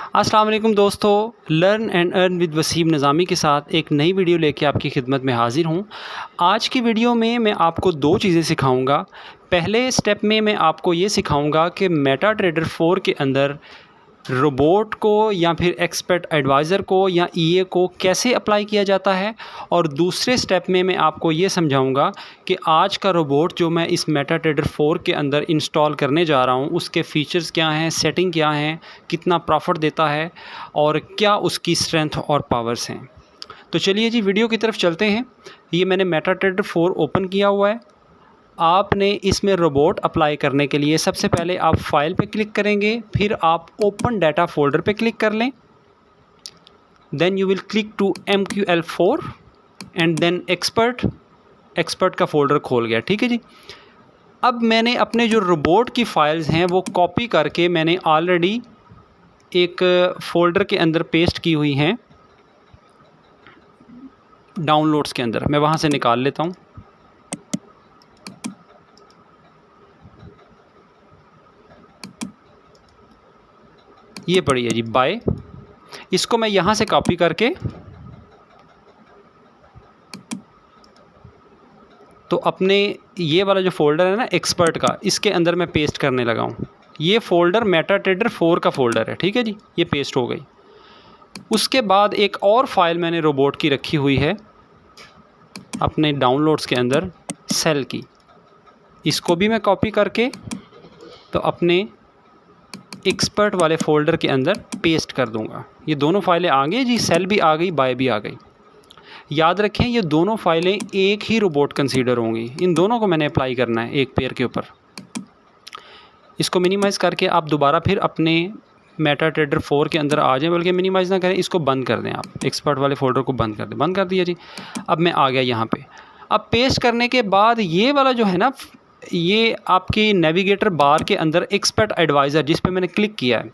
अस्सलाम वालेकुम दोस्तों, learn and earn with Wasim Nizami के साथ एक नई वीडियो लेके आपकी खिदमत में हाज़िर हूँ। आज की वीडियो में मैं आपको दो चीज़ें सिखाऊंगा। पहले स्टेप में मैं आपको ये सिखाऊंगा कि मेटाट्रेडर 4 के अंदर रोबोट को या फिर एक्सपर्ट एडवाइज़र को या ईए को कैसे अप्लाई किया जाता है, और दूसरे स्टेप में मैं आपको ये समझाऊंगा कि आज का रोबोट जो मैं इस मेटाट्रेडर 4 के अंदर इंस्टॉल करने जा रहा हूँ उसके फ़ीचर्स क्या हैं, सेटिंग क्या हैं, कितना प्रॉफिट देता है और क्या उसकी स्ट्रेंथ और पावर्स हैं। तो चलिए जी वीडियो की तरफ चलते हैं। ये मैंने मेटाट्रेडर 4 ओपन किया हुआ है। आपने इसमें रोबोट अप्लाई करने के लिए सबसे पहले आप फाइल पे क्लिक करेंगे, फिर आप ओपन डाटा फोल्डर पे क्लिक कर लें। Then you will click to MQL4 and then expert का फ़ोल्डर खोल गया। ठीक है जी। अब मैंने अपने जो रोबोट की फ़ाइल्स हैं वो कॉपी करके मैंने ऑलरेडी एक फ़ोल्डर के अंदर पेस्ट की हुई हैं डाउनलोड्स के अंदर। मैं वहाँ से निकाल लेता हूँ। ये पड़ी है जी बाय। इसको मैं यहाँ से कॉपी करके तो अपने ये वाला जो फ़ोल्डर है ना एक्सपर्ट का, इसके अंदर मैं पेस्ट करने लगा हूँ। ये फ़ोल्डर मेटाट्रेडर 4 का फ़ोल्डर है। ठीक है जी, ये पेस्ट हो गई। उसके बाद एक और फाइल मैंने रोबोट की रखी हुई है अपने डाउनलोड्स के अंदर, सेल की। इसको भी मैं कॉपी करके तो अपने एक्सपर्ट वाले फ़ोल्डर के अंदर पेस्ट कर दूंगा। ये दोनों फाइलें आ गई जी, सेल भी आ गई, बाय भी आ गई। याद रखें ये दोनों फाइलें एक ही रोबोट कंसीडर होंगी। इन दोनों को मैंने अप्लाई करना है एक पेयर के ऊपर। इसको मिनिमाइज़ करके आप दोबारा फिर अपने मेटाट्रेडर 4 के अंदर आ जाएं, बल्कि मिनिमाइज़ ना करें, इसको बंद कर दें। आप एक्सपर्ट वाले फ़ोल्डर को बंद कर दें। बंद कर दिया जी। अब मैं आ गया यहाँ पे। अब पेस्ट करने के बाद ये वाला जो है ना, ये आपकी नेविगेटर बार के अंदर एक्सपर्ट एडवाइज़र जिस पे मैंने क्लिक किया है,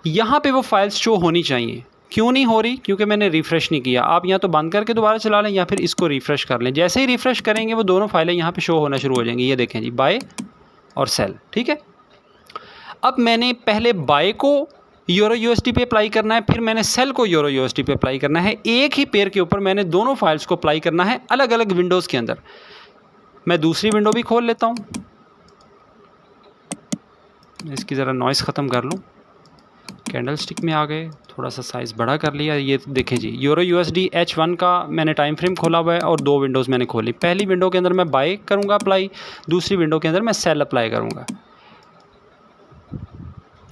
यहाँ पे वो फाइल्स शो होनी चाहिए। क्यों नहीं हो रही? क्योंकि मैंने रिफ़्रेश नहीं किया। आप या तो बंद करके दोबारा चला लें या फिर इसको रिफ़्रेश कर लें। जैसे ही रिफ़्रेश करेंगे वो दोनों फाइलें यहाँ पे शो होना शुरू हो जाएंगी। ये देखें जी, बाय और सेल। ठीक है। अब मैंने पहले बाय को यूरो यूएसडी पे अप्लाई करना है, फिर मैंने सेल को यूरो यूएसडी पे अप्लाई करना है। एक ही पेयर के ऊपर मैंने दोनों फाइल्स को अप्लाई करना है अलग अलग विंडोज़ के अंदर। मैं दूसरी विंडो भी खोल लेता हूँ। इसकी ज़रा नॉइज़ ख़त्म कर लूँ। कैंडल स्टिक में आ गए, थोड़ा सा साइज़ बड़ा कर लिया। ये देखें जी, यूरो यूएसडी H1 का मैंने टाइम फ्रेम खोला हुआ है और दो विंडोज़ मैंने खोली। पहली विंडो के अंदर मैं बाय करूँगा अप्लाई, दूसरी विंडो के अंदर मैं सेल अप्लाई करूँगा।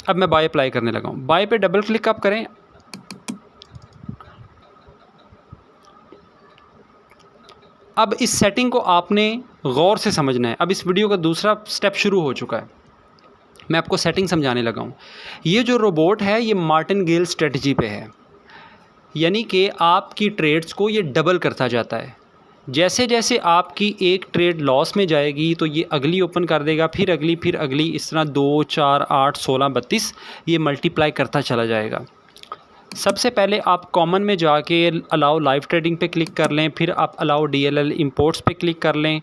अब मैं बाय अप्लाई करने लगा हूँ। बाय पे डबल क्लिक आप करें। अब इस सेटिंग को आपने गौर से समझना है। अब इस वीडियो का दूसरा स्टेप शुरू हो चुका है। मैं आपको सेटिंग समझाने लगा हूँ। ये जो रोबोट है ये मार्टिनगेल स्ट्रेटजी पे है, यानी कि आपकी ट्रेड्स को ये डबल करता जाता है। जैसे जैसे आपकी एक ट्रेड लॉस में जाएगी तो ये अगली ओपन कर देगा, फिर अगली, इस तरह 2, 4, 8, 16, 32 ये मल्टीप्लाई करता चला जाएगा। सबसे पहले आप कॉमन में जाके अलाउ लाइव ट्रेडिंग पे क्लिक कर लें, फिर आप अलाउ DLL इंपोर्ट्स पे क्लिक कर लें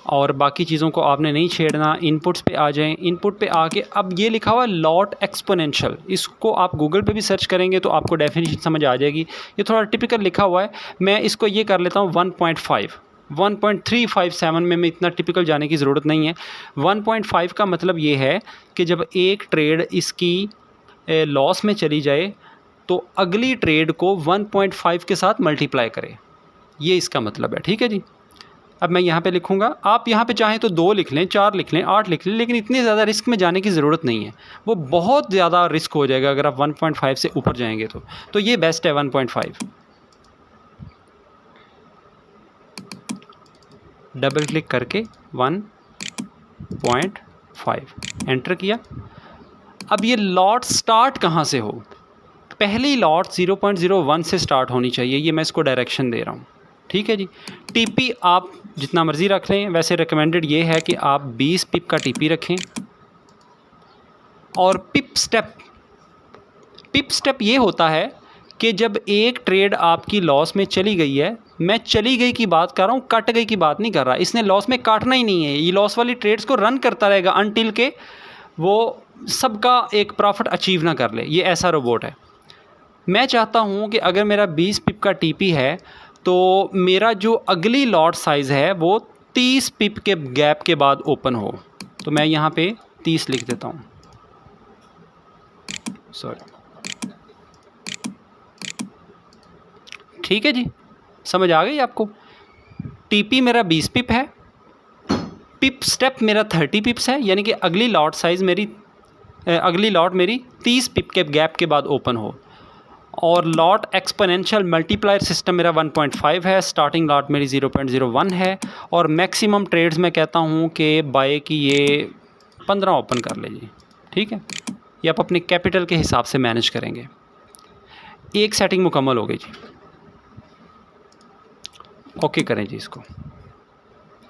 और बाकी चीज़ों को आपने नहीं छेड़ना। इनपुट्स पे आ जाएं। इनपुट पे आके अब ये लिखा हुआ है लॉट एक्सपोनेंशियल, इसको आप गूगल पे भी सर्च करेंगे तो आपको डेफिनेशन समझ आ जाएगी। ये थोड़ा टिपिकल लिखा हुआ है, मैं इसको ये कर लेता हूँ 1.5। 1.357 में मैं इतना टिपिकल जाने की ज़रूरत नहीं है। 1.5 का मतलब ये है कि जब एक ट्रेड इसकी लॉस में चली जाए तो अगली ट्रेड को 1.5 के साथ मल्टीप्लाई करे, ये इसका मतलब है। ठीक है जी। अब मैं यहाँ पे लिखूँगा। आप यहाँ पे चाहें तो 2 लिख लें, 4 लिख लें, 8 लिख लें, लेकिन इतनी ज़्यादा रिस्क में जाने की ज़रूरत नहीं है। वो बहुत ज़्यादा रिस्क हो जाएगा अगर आप 1.5 से ऊपर जाएंगे तो ये बेस्ट है 1.5। डबल क्लिक करके 1.5 एंटर किया। अब ये लॉट स्टार्ट कहाँ से हो? पहली लॉट 0.01 से स्टार्ट होनी चाहिए। ये मैं इसको डायरेक्शन दे रहा हूँ। ठीक है जी। टीपी आप जितना मर्ज़ी रख लें, वैसे रिकमेंडेड ये है कि आप 20 पिप का टीपी रखें। और पिप स्टेप ये होता है कि जब एक ट्रेड आपकी लॉस में चली गई है, मैं चली गई की बात कर रहा हूँ, कट गई की बात नहीं कर रहा। इसने लॉस में काटना ही नहीं है, ये लॉस वाली ट्रेड्स को रन करता रहेगा अनटिल के वो सबका एक प्रॉफिट अचीव ना कर ले, ये ऐसा रोबोट है। मैं चाहता हूँ कि अगर मेरा 20 पिप का टीपी है तो मेरा जो अगली लॉट साइज़ है वो 30 पिप के गैप के बाद ओपन हो। तो मैं यहाँ पे 30 लिख देता हूँ, सॉरी। ठीक है जी, समझ आ गई आपको। टीपी मेरा 20 पिप है, पिप स्टेप मेरा 30 पिप्स है, यानी कि अगली लॉट साइज़ मेरी अगली लॉट मेरी 30 पिप के गैप के बाद ओपन हो। और लॉट एक्सपोनेंशियल मल्टीप्लायर सिस्टम मेरा 1.5 है, स्टार्टिंग लॉट मेरी 0.01 है, और मैक्सिमम ट्रेड्स मैं कहता हूँ कि बाय की ये 15 ओपन कर लीजिए। ठीक है, ये आप अपने कैपिटल के हिसाब से मैनेज करेंगे। एक सेटिंग मुकम्मल हो गई जी, ओके करें जी, इसको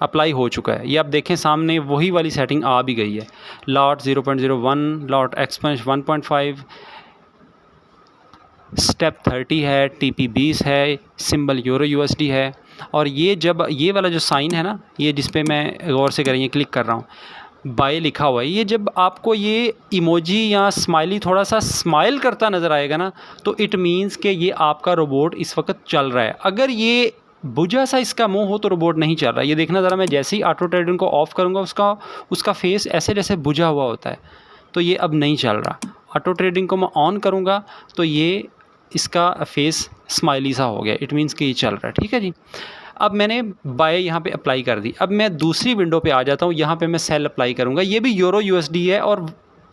अप्लाई हो चुका है। ये आप देखें सामने वही वाली सेटिंग आ भी गई है। लॉट 0.01, लॉट एक्सपोनेंशियल 1.5, स्टेप 30 है, टीपी 20 है, सिंबल यूरो यूएसडी है। और ये जब ये वाला जो साइन है ना, ये जिस पे मैं गौर से करेंगे, क्लिक कर रहा हूँ, बाय लिखा हुआ है, ये जब आपको ये इमोजी या स्माइली थोड़ा सा स्माइल करता नज़र आएगा ना, तो इट मीन्स कि ये आपका रोबोट इस वक्त चल रहा है। अगर ये बुझा सा इसका मुंह हो तो रोबोट नहीं चल रहा। ये देखना ज़रा, मैं जैसे ही ऑटो ट्रेडिंग को ऑफ़ करूँगा उसका फेस ऐसे जैसे बुझा हुआ होता है, तो ये अब नहीं चल रहा। ऑटो ट्रेडिंग को मैं ऑन करूँगा तो ये इसका फेस स्माइली सा हो गया, इट मीन्स कि ये चल रहा है। ठीक है जी, अब मैंने बाय यहाँ पे अप्लाई कर दी। अब मैं दूसरी विंडो पे आ जाता हूँ, यहाँ पे मैं सेल अप्लाई करूँगा। ये भी यूरो यूएसडी है और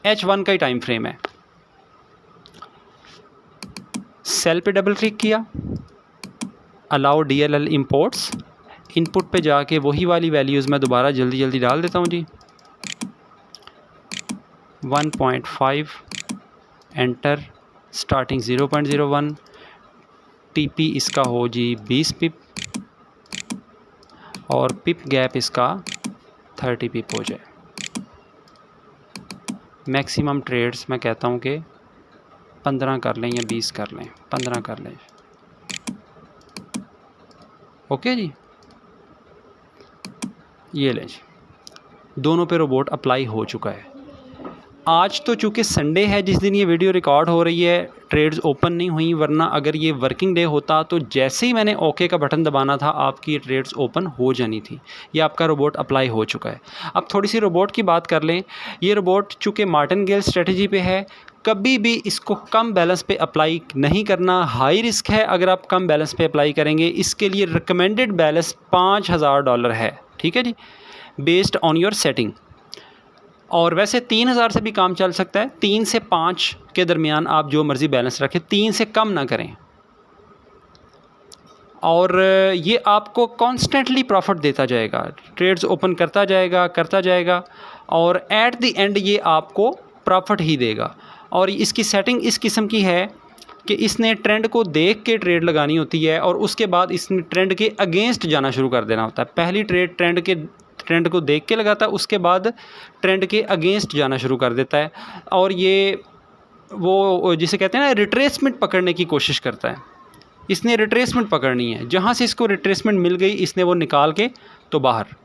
H1 का ही टाइम फ्रेम है। सेल पे डबल क्लिक किया, अलाउ DLL इंपोर्ट्स, इनपुट पे जाके वही वाली वैल्यूज़ मैं दोबारा जल्दी डाल देता हूँ जी। 1.5 एंटर, स्टार्टिंग 0.01, टीपी इसका हो जी 20 पिप और पिप गैप इसका 30 पिप हो जाए। मैक्सिमम ट्रेड्स मैं कहता हूँ कि 15 कर लें या 20 कर लें, 15 कर लें। ओके जी, ये लें जी, दोनों पे रोबोट अप्लाई हो चुका है। आज तो चूँकि संडे है जिस दिन ये वीडियो रिकॉर्ड हो रही है, ट्रेड्स ओपन नहीं हुई, वरना अगर ये वर्किंग डे होता तो जैसे ही मैंने ओके का बटन दबाना था आपकी ये ट्रेड्स ओपन हो जानी थी। ये आपका रोबोट अप्लाई हो चुका है। अब थोड़ी सी रोबोट की बात कर लें। ये रोबोट चूँकि मार्टिनगेल स्ट्रेटजी पे है, कभी भी इसको कम बैलेंस पे अप्लाई नहीं करना, हाई रिस्क है अगर आप कम बैलेंस पे अप्लाई करेंगे। इसके लिए रिकमेंडेड बैलेंस $5000 है। ठीक है जी, बेस्ड ऑन योर सेटिंग। और वैसे 3000 से भी काम चल सकता है। 3 से 5 के दरमियान आप जो मर्ज़ी बैलेंस रखें, 3 से कम ना करें। और ये आपको कॉन्स्टेंटली प्रॉफिट देता जाएगा, ट्रेड्स ओपन करता जाएगा और एट द एंड ये आपको प्रॉफिट ही देगा। और इसकी सेटिंग इस किस्म की है कि इसने ट्रेंड को देख के ट्रेड लगानी होती है और उसके बाद इसने ट्रेंड के अगेंस्ट जाना शुरू कर देना होता है। पहली ट्रेड ट्रेंड को देख के लगाता है, उसके बाद ट्रेंड के अगेंस्ट जाना शुरू कर देता है। और ये वो जिसे कहते हैं ना, रिट्रेसमेंट पकड़ने की कोशिश करता है। इसने रिट्रेसमेंट पकड़नी है, जहाँ से इसको रिट्रेसमेंट मिल गई इसने वो निकाल के तो बाहर।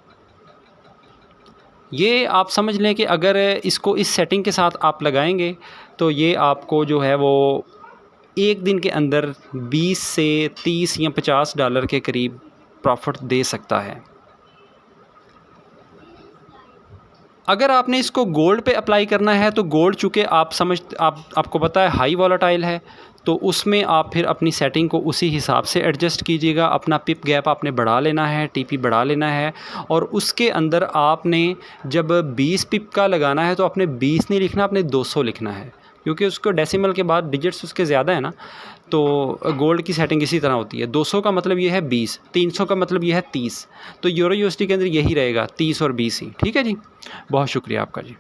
ये आप समझ लें कि अगर इसको इस सेटिंग के साथ आप लगाएंगे तो ये आपको जो है वो एक दिन के अंदर 20 से 30 या $50 के करीब प्रॉफिट दे सकता है। अगर आपने इसको गोल्ड पे अप्लाई करना है तो गोल्ड चूँकि आपको पता है हाई वॉलेटाइल है, तो उसमें आप फिर अपनी सेटिंग को उसी हिसाब से एडजस्ट कीजिएगा। अपना पिप गैप आपने बढ़ा लेना है, टीपी बढ़ा लेना है। और उसके अंदर आपने जब 20 पिप का लगाना है तो आपने 20 नहीं लिखना, आपने 200 लिखना है, क्योंकि उसको डेसिमल के बाद डिजिट्स उसके ज़्यादा है ना। तो गोल्ड की सेटिंग इसी तरह होती है। 200 का मतलब ये है 20, 300 का मतलब ये है 30। तो यूरो यूएसडी के अंदर यही रहेगा, 30 और 20 ही। ठीक है जी, बहुत शुक्रिया आपका जी।